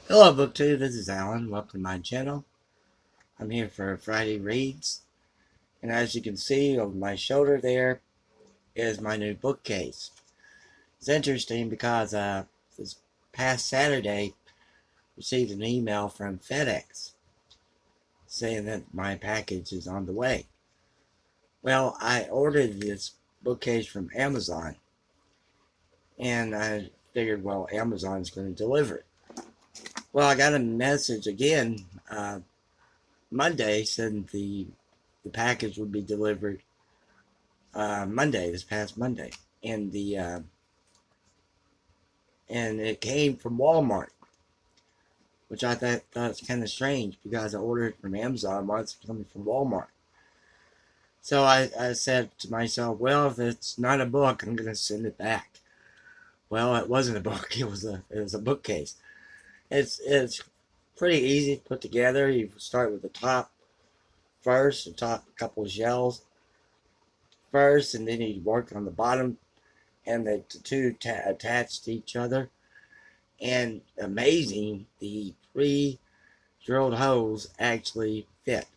Hello, BookTube. This is Alan. Welcome to my channel. I'm here for Friday Reads. And as you can see over my shoulder there is my new bookcase. It's interesting because this past Saturday I received an email from FedEx saying that my package is on the way. Well, I ordered this bookcase from Amazon. And I figured, well, Amazon's going to deliver it. Well, I got a message again Monday said the package would be delivered Monday, this past Monday, and the and it came from Walmart, which I thought was kind of strange because I ordered it from Amazon. Why it's coming from Walmart? So I said to myself, well, if it's not a book, I'm gonna send it back. Well, it wasn't a book; it was a bookcase. It's pretty easy to put together. You start with the top first, the top couple of shelves first, and then you work on the bottom and the two attached to each other. And amazing, the pre-drilled holes actually fit.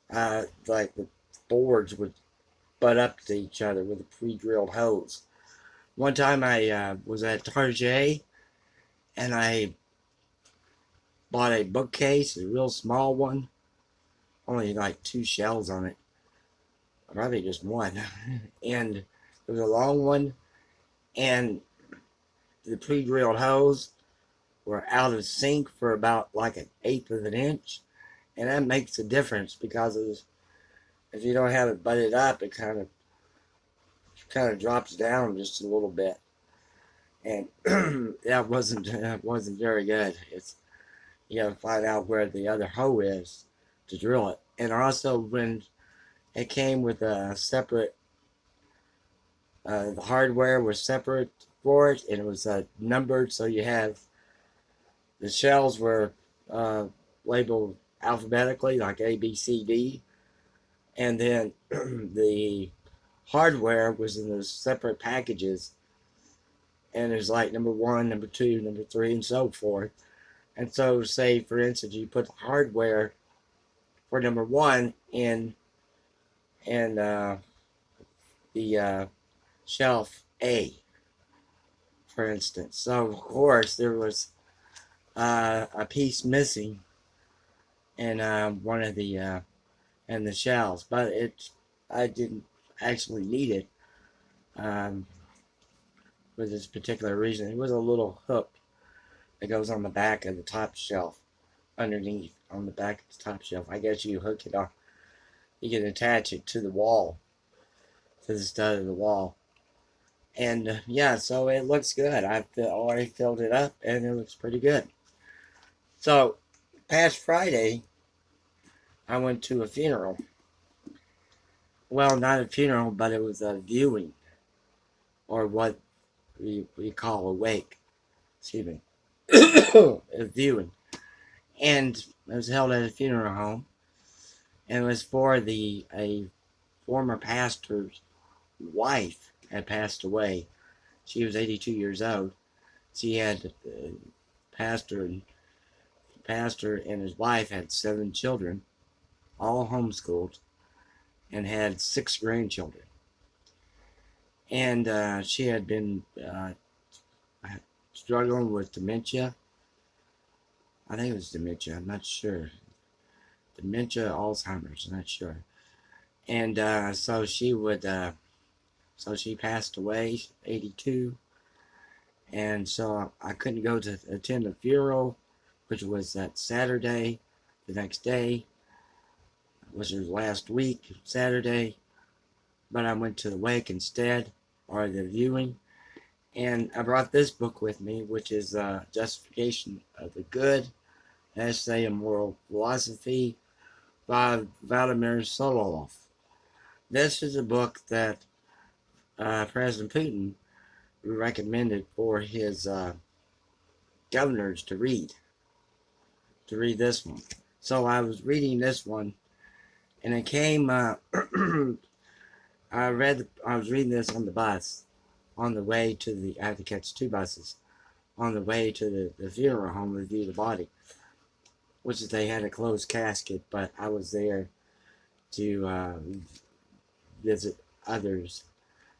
Like the boards would butt up to each other with the pre-drilled holes. One time I was at Target and I bought a bookcase, a real small one, only like two shelves on it, probably just one, and it was a long one, and the pre-drilled holes were out of sync for about like an eighth of an inch, and that makes a difference because if you don't have it butted up, it kind of drops down just a little bit, and that wasn't very good. It's you got to find out where the other hole is to drill it, and also when it came with a separate, the hardware was separate for it, and it was numbered, so you have the shells were uh, labeled alphabetically, like A, B, C, D, and then the hardware was in those separate packages, and there's like number one, number two, number three, and so forth. And so, say for instance, you put the hardware for number one in the shelf A, for instance. So of course there was a piece missing in one of the in the shelves, but I didn't actually need it um, for this particular reason. It was a little hook that goes on the back of the top shelf, underneath on the back of the top shelf. I guess you hook it on, you can attach it to the wall, to the stud of the wall. And yeah, so it looks good. I've already filled it up and it looks pretty good. So, past Friday, I went to a funeral. Well, not a funeral, but it was a viewing, or what we call a wake. Excuse me. A viewing. And it was held at a funeral home. And it was for a former pastor's wife had passed away. She was 82 years old. She had pastor and pastor and his wife had 7 children, all homeschooled, and had 6 grandchildren. And she had been struggling with dementia. I think it was dementia. I'm not sure. Dementia, Alzheimer's. I'm not sure. And so she passed away, 82. And so I couldn't go to attend the funeral, which was that Saturday, the next day, which was last week, Saturday. But I went to the wake instead, or the viewing. And I brought this book with me, which is Justification of the Good, an essay on moral philosophy by Vladimir Solov. This is a book that President Putin recommended for his governors to read this one. So I was reading this one, and it came. I was reading this on the bus on the way to the. I had to catch 2 buses on the way to the funeral home to view the body, which is they had a closed casket, but I was there to visit others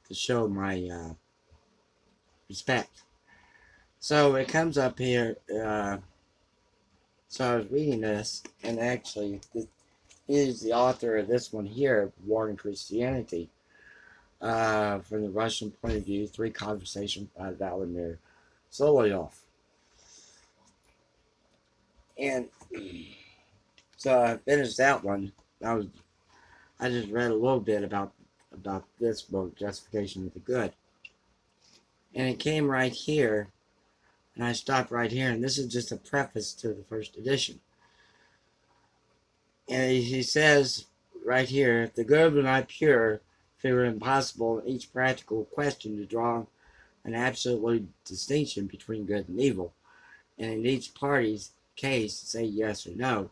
to show my respect. So it comes up here. So I was reading this, and actually, he's the author of this one here, War and Christianity, from the Russian point of view, 3 Conversations by Vladimir Solovyov. And so I finished that one. I just read a little bit about this book, Justification of the Good. And it came right here, and I stopped right here, and this is just a preface to the first edition. And he says right here, if the good were not pure, if it were impossible in each practical question to draw an absolute distinction between good and evil, and in each party's case say yes or no,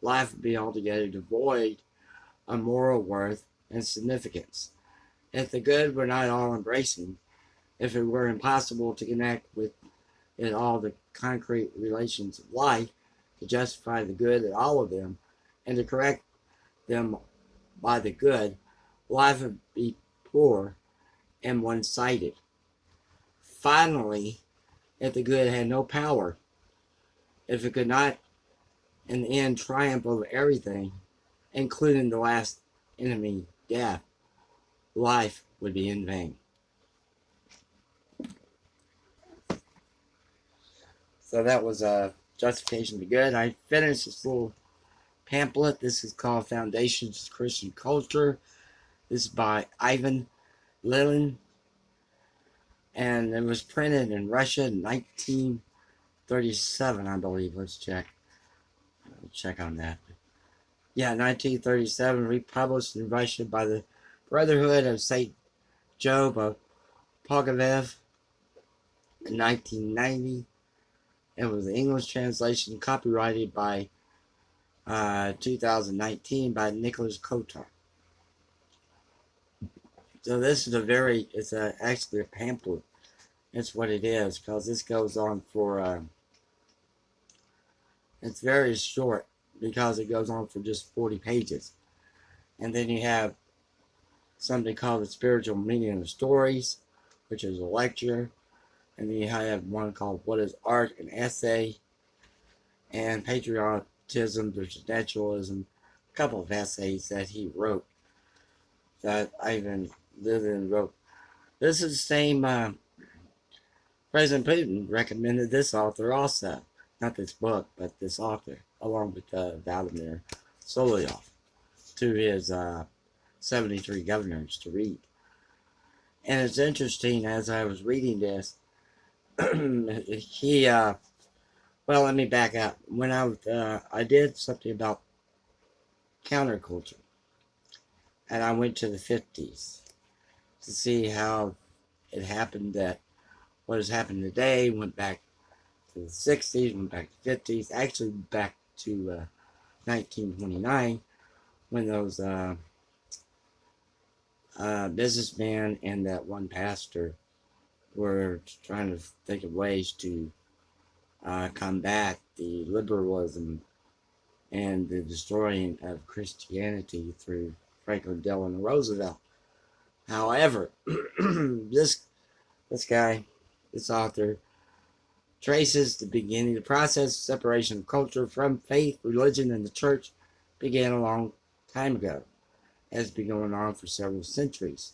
life would be altogether devoid of moral worth and significance. If the good were not all embracing, if it were impossible to connect with it all the concrete relations of life, to justify the good in all of them, and to correct them by the good, life would be poor and one-sided. Finally, if the good had no power, if it could not in the end triumph over everything, including the last enemy, death, life would be in vain. So that was a Justification of the Good. I finished this little pamphlet. This is called Foundations of Christian Culture. This is by Ivan Lilin. And it was printed in Russia in 1937, I believe. Let's check. I'll check on that. Yeah, 1937, republished in Russia by the Brotherhood of St. Job of Pogovev in 1990. It was an English translation copyrighted by 2019 by Nicholas Kotar. So this is actually a pamphlet. That's what it is, because this goes on for, it's very short, because it goes on for just 40 pages. And then you have something called The Spiritual Meaning of Stories, which is a lecture. And then you have one called What is Art? An Essay. And Patriotism versus Naturalism. A couple of essays that he wrote. That Ivan Lilin wrote. This is the same, President Putin recommended this author also. Not this book, but this author. Along with Vladimir Solovyov. To his 73 governors to read. And it's interesting, as I was reading this, well, let me back up. When I did something about counterculture, and I went to the 50s to see how it happened, that what has happened today, went back to the 60s, went back to the 50s, actually back to 1929, when those businessmen and that one pastor were trying to think of ways to combat the liberalism and the destroying of Christianity through Franklin Delano Roosevelt. However, this author, traces the beginning. The process of separation of culture from faith, religion, and the church began a long time ago. It has been going on for several centuries.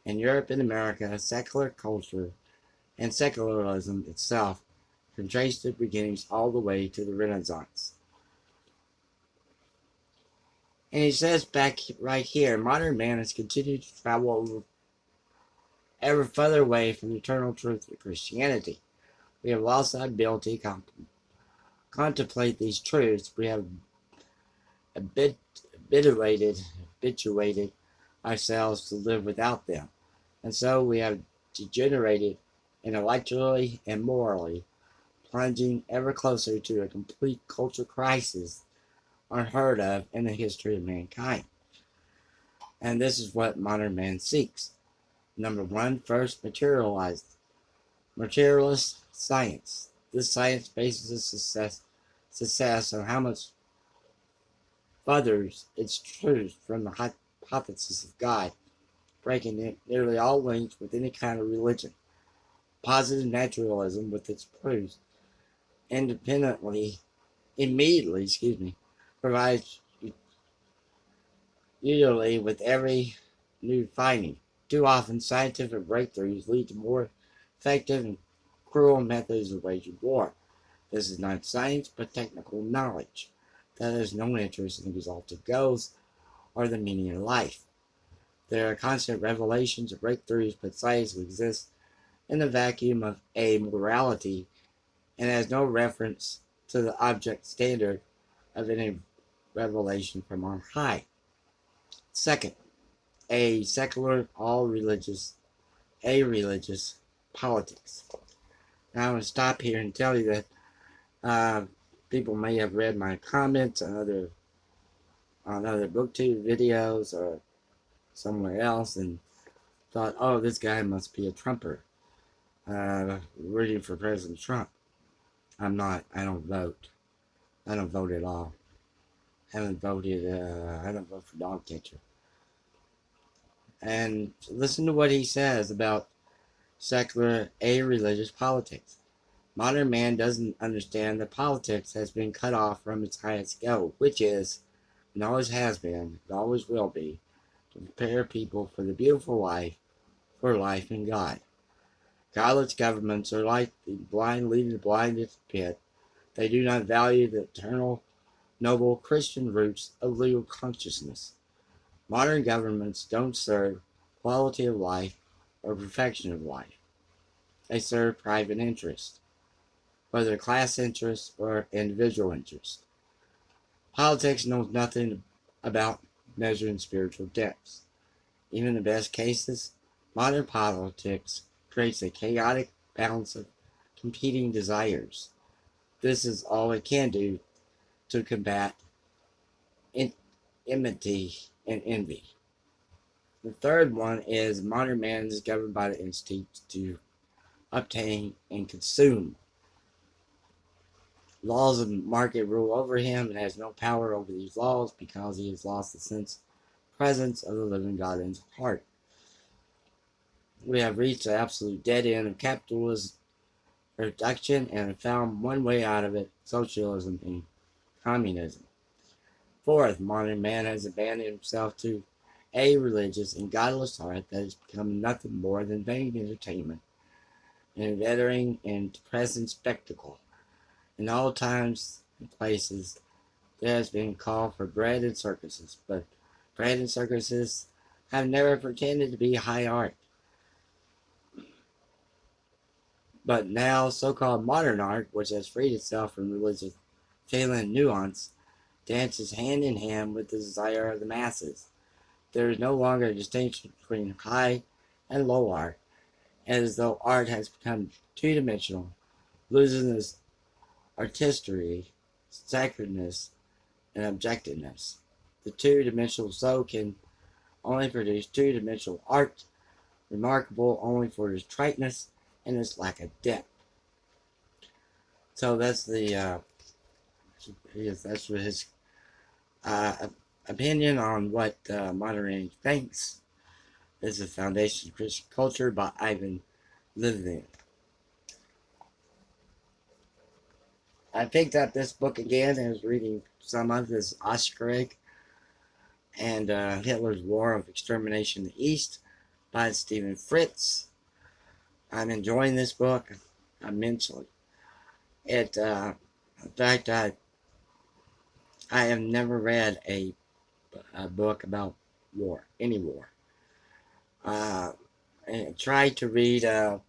In Europe and America, secular culture and secularism itself can trace their beginnings all the way to the Renaissance. And he says back right here, modern man has continued to travel ever further away from the eternal truth of Christianity. We have lost the ability to contemplate these truths. We have habituated ourselves to live without them. And so we have degenerated intellectually and morally, plunging ever closer to a complete culture crisis unheard of in the history of mankind. And this is what modern man seeks. Number one, first, materialist science. This science bases its success on how much furthers its truth from the hypothesis of God, breaking nearly all links with any kind of religion. Positive naturalism, with its proofs, immediately, provides usually with every new finding. Too often, scientific breakthroughs lead to more effective and cruel methods of waging war. This is not science, but technical knowledge that has no interest in the result of goals or the meaning of life. There are constant revelations of breakthroughs, but science exists in the vacuum of a morality and has no reference to the object standard of any revelation from on high. Second, a secular, religious politics. Now I'm going to stop here and tell you that people may have read my comments on other BookTube videos or somewhere else and thought, oh, this guy must be a Trumper, rooting for President Trump. I'm not. I don't vote. I don't vote at all. I don't vote for dog catcher. And listen to what he says about secular, religious politics. Modern man doesn't understand that politics has been cut off from its highest goal, which is, and always has been, and always will be, to prepare people for the beautiful life, for life in God. Godless governments are like the blind leading the blind into the pit. They do not value the eternal, noble Christian roots of legal consciousness. Modern governments don't serve quality of life or perfection of life. They serve private interest, whether class interest or individual interest. Politics knows nothing about measuring spiritual depths. Even in the best cases, modern politics creates a chaotic balance of competing desires. This is all it can do to combat enmity and envy. The third one is modern man is governed by the instinct to obtain and consume. Laws of market rule over him and has no power over these laws because he has lost the presence of the living God in his heart. We have reached the absolute dead end of capitalism production and have found one way out of it: socialism and communism. Fourth, modern man has abandoned himself to a religious and godless heart that has become nothing more than vain entertainment and a veteran and depressing spectacle. In all times and places, there has been a call for bread and circuses, but bread and circuses have never pretended to be high art. But now, so-called modern art, which has freed itself from religious feeling and nuance, dances hand in hand with the desire of the masses. There is no longer a distinction between high and low art, as though art has become two-dimensional, losing its artistry, sacredness, and objectiveness. The two-dimensional soul can only produce two-dimensional art, remarkable only for its triteness and its lack of depth. So that's that's his opinion on what modern age thinks. This is the Foundation of Christian Culture by Ivan Levin. I picked up this book again and was reading some of this Oeschger and Hitler's War of Extermination in the East by Stephen Fritz. I'm enjoying this book immensely. In fact, I have never read a book about war, any war. And tried to read one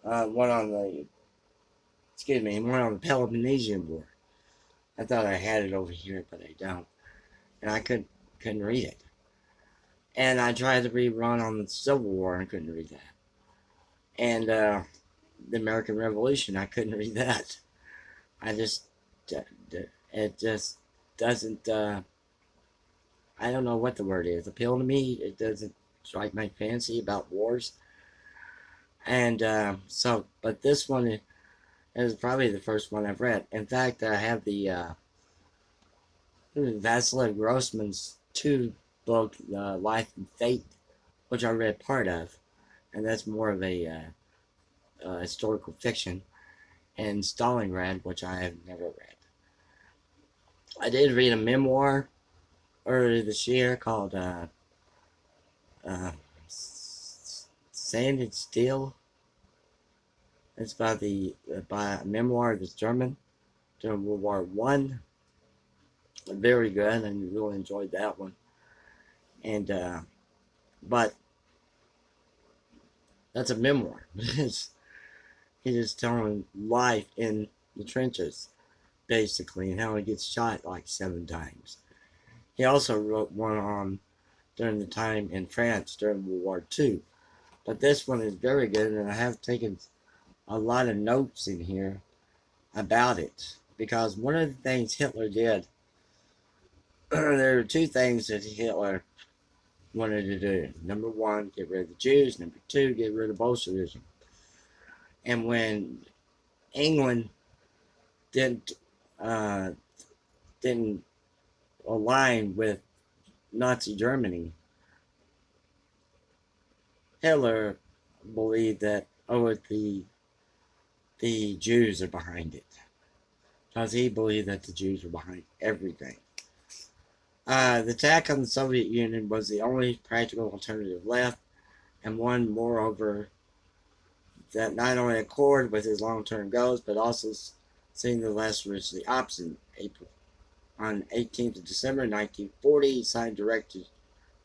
on the Peloponnesian War. I thought I had it over here, but I don't, and I couldn't read it. And I tried to read one on the Civil War, and I couldn't read that. And the American Revolution, I couldn't read that. It just doesn't, I don't know what the word is, appeal to me. It doesn't strike my fancy about wars. And but this one is probably the first one I've read. In fact, I have the Vasily Grossman's two book, Life and Fate, which I read part of, and that's more of a historical fiction, and Stalingrad, which I have never read. I did read a memoir earlier this year called uh, Sand and Steel. It's by a memoir of this German during World War One. Very good, and really enjoyed that one. And but that's a memoir. He's just telling life in the trenches, basically, and how he gets shot like 7 times. He also wrote one on during the time in France during World War II. But this one is very good, and I have taken a lot of notes in here about it. Because one of the things Hitler did, there are two things that Hitler wanted to do. Number one, get rid of the Jews. Number two, get rid of Bolshevism. And when England didn't uh, didn't align with Nazi Germany, Hitler believed that the Jews are behind it, because he believed that the Jews were behind everything. The attack on the Soviet Union was the only practical alternative left, and one, moreover, that not only accorded with his long-term goals, but also seemed the less richly opposite. On 18th of December 1940, he signed Directive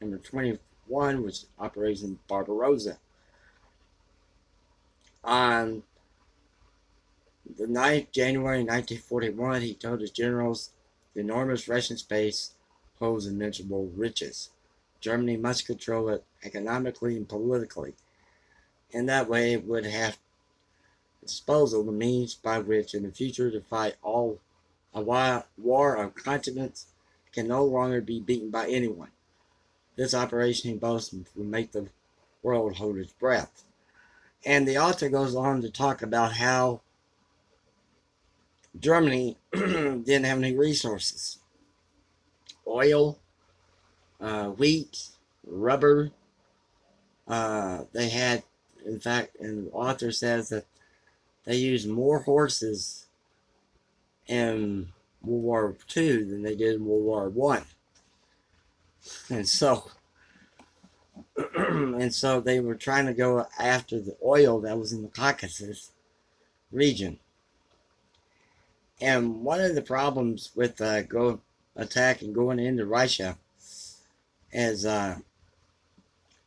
Number 21, which is Operation Barbarossa. On the 9th of January 1941, he told his generals the enormous Russian space holds immeasurable riches. Germany must control it economically and politically. In that way, it would have disposal the means by which in the future to fight all a war of continents can no longer be beaten by anyone. This operation, he boasts, will make the world hold its breath. And the author goes on to talk about how Germany didn't have any resources. Oil, wheat, rubber. They had, in fact, and the author says that they used more horses in World War II than they did in World War One. And so and so they were trying to go after the oil that was in the Caucasus region. And one of the problems with going into Russia is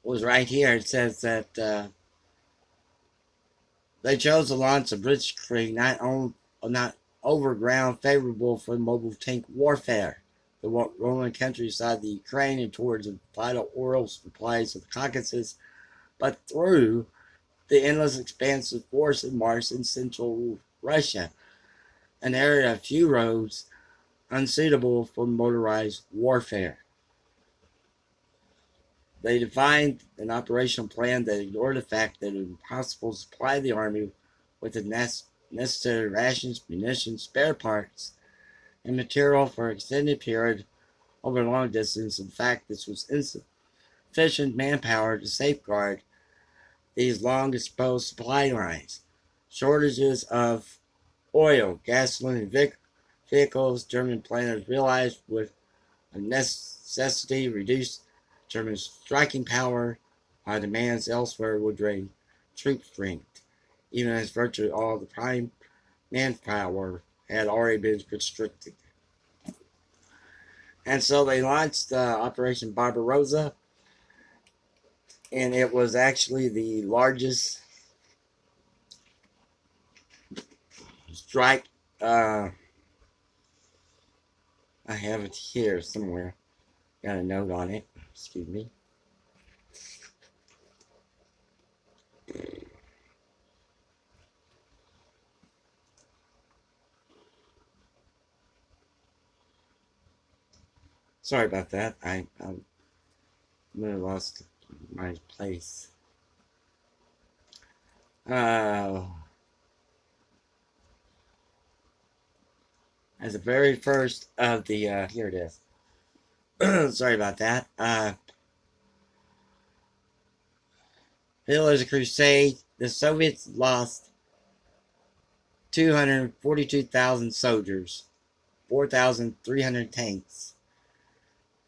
was right here. It says that they chose to launch a blitzkrieg not over ground favorable for mobile tank warfare. The rolling countryside of the Ukraine and towards the vital oil supplies of the Caucasus, but through the endless expanse of forest and marsh in central Russia, an area of few roads, unsuitable for motorized warfare. They defined an operational plan that ignored the fact that it was impossible to supply the army with the necessary rations, munitions, spare parts, and material for an extended period over a long distance. In fact, this was insufficient manpower to safeguard these long exposed supply lines. Shortages of oil, gasoline, and vehicles, German planners realized would a necessity reduce German striking power, while demands elsewhere would drain troop strength, even as virtually all the prime manpower had already been constricted. And so they launched Operation Barbarossa, and it was actually the largest strike. I have it here somewhere. Got a note on it. Excuse me. Sorry about that. I lost my place. Uh, as the very first of the, here it is. Sorry about that. Hitler's Crusade. The Soviets lost 242,000 soldiers, 4,300 tanks,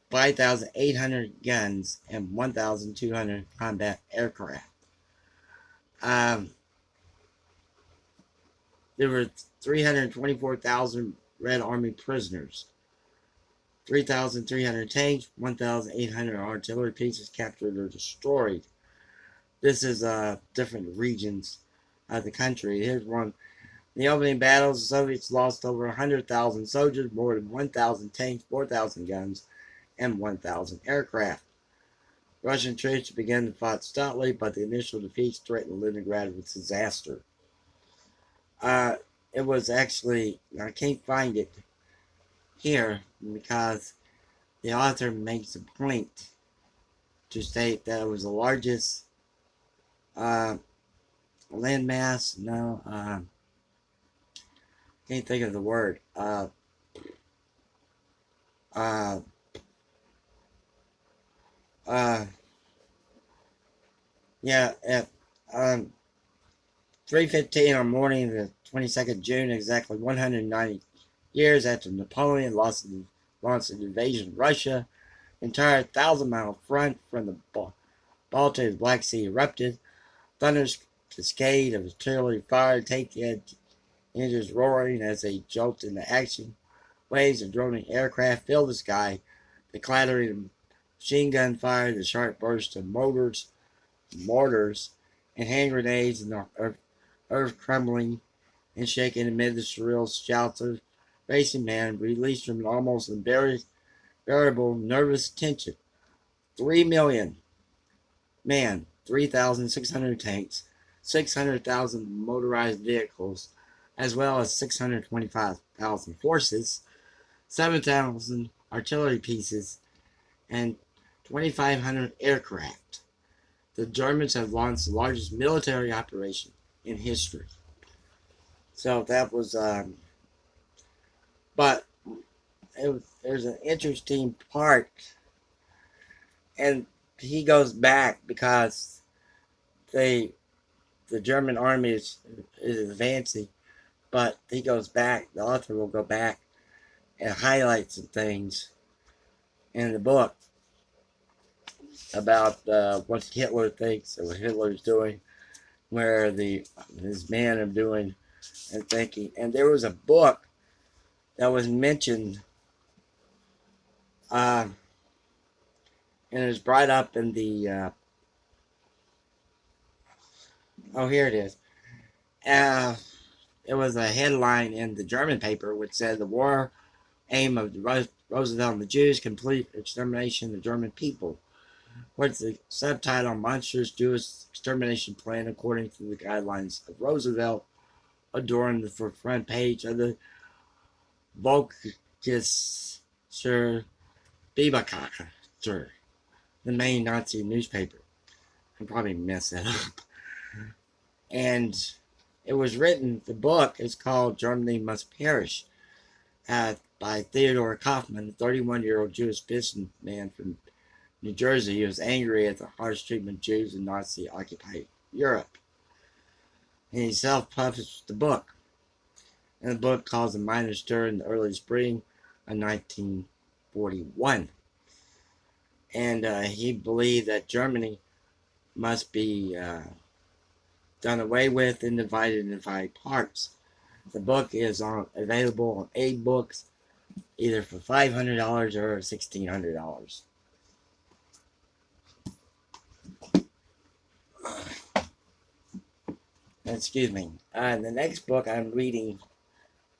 5,800 guns, and 1,200 combat aircraft. Um, there were 324,000 Red Army prisoners, 3,300 tanks, 1,800 artillery pieces captured or destroyed. This is different regions of the country. Here's one. In the opening battles, the Soviets lost over 100,000 soldiers, more than 1,000 tanks, 4,000 guns, and 1,000 aircraft. Russian troops began to fight stoutly, but the initial defeats threatened Leningrad with disaster. It was actually, I can't find it here because the author makes a point to state that it was the largest landmass. No, can't think of the word. Yeah, at 3:15 on morning of the 22nd June, exactly 190 years after Napoleon launched an invasion of Russia, the entire 1,000-mile front from the Baltic to the Black Sea erupted. Thunderous cascade of artillery fire, tank engines roaring as they jolted into action. Waves of droning aircraft filled the sky. The clattering of machine gun fire, the sharp burst of mortars, and hand grenades, and the earth crumbling and shaking amid the shrill shouts of racing men released from an almost unbearable nervous tension. 3 million men, 3,600 tanks, 600,000 motorized vehicles, as well as 625,000 horses, 7,000 artillery pieces, and 2,500 aircraft. The Germans have launched the largest military operation in history. So that was, but there's an interesting part, and he goes back because the German army is advancing, but he goes back. The author will go back and highlight some things in the book about what Hitler thinks or what Hitler's doing, where his men are doing and thinking. And there was a book that was mentioned, and it was brought up in the. Here it is. It was a headline in the German paper which said the war aim of Roosevelt and the Jews, complete extermination of the German people. What's the subtitle? Monstrous Jewish extermination plan according to the guidelines of Roosevelt, adorned the front page of the Volkischer Beobachter, the main Nazi newspaper. I probably messed that up. And it was written, the book is called Germany Must Perish, by Theodor Kaufmann, a 31-year-old Jewish businessman from New Jersey. He was angry at the harsh treatment of Jews in Nazi-occupied Europe. And he self-published the book. And the book caused a minor stir in the early spring of 1941. And he believed that Germany must be done away with and divided into 5 parts. The book is available on Aid Books, either for $500 or $1,600. Excuse me. The next book I'm reading,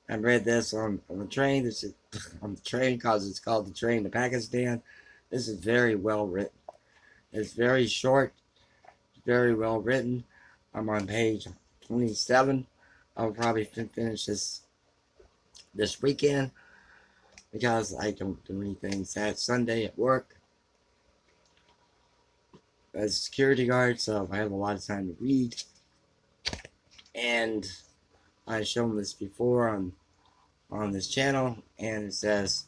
I read this on the train. This is on the train because it's called The Train to Pakistan. This is very well written. It's very short, very well written. I'm on page 27. I'll probably finish this weekend because I don't do anything Sunday at work as a security guard, so I have a lot of time to read. And I've shown this before on this channel, and it says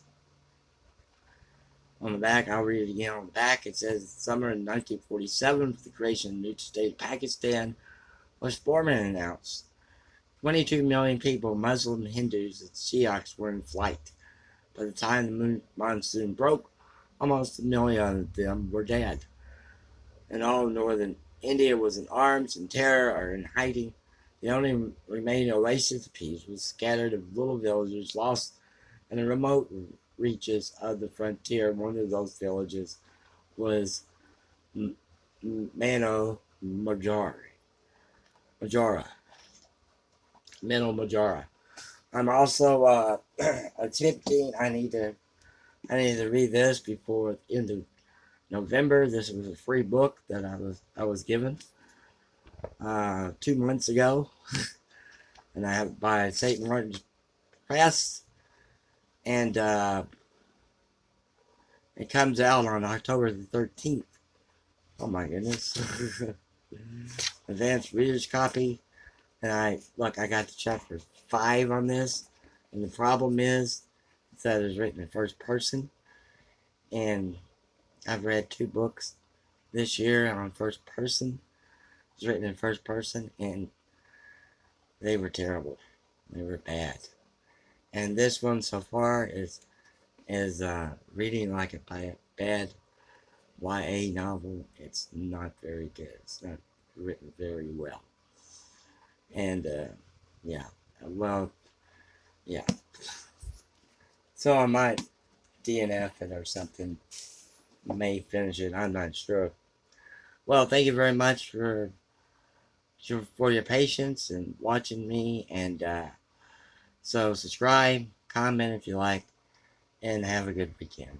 on the back, I'll read it again on the back, it says, summer in 1947, with the creation of the new state of Pakistan was formed and announced. 22 million people, Muslim, Hindus, and Shiites were in flight. By the time the monsoon broke, almost 1 million of them were dead. And all of northern India was in arms and terror or in hiding. The only remaining oasis of peace was scattered of little villages lost in the remote reaches of the frontier. One of those villages was Mano Majora. I'm also attempting. I need to read this before the end of November. This was a free book that I was given 2 months ago, and I have by St. Martin's Press, and it comes out on October the 13th. Oh my goodness! Advanced reader's copy, and I got to chapter 5 on this, and the problem is that it's written in first person, and I've read 2 books this year on first person. It's written in first person, and they were terrible. They were bad. And this one so far is reading like a bad YA novel. It's not very good. It's not written very well. And yeah, well, yeah. So I might DNF it or something. May finish it. I'm not sure. Well, thank you very much for your patience and watching me. And so subscribe, comment if you like, and have a good weekend.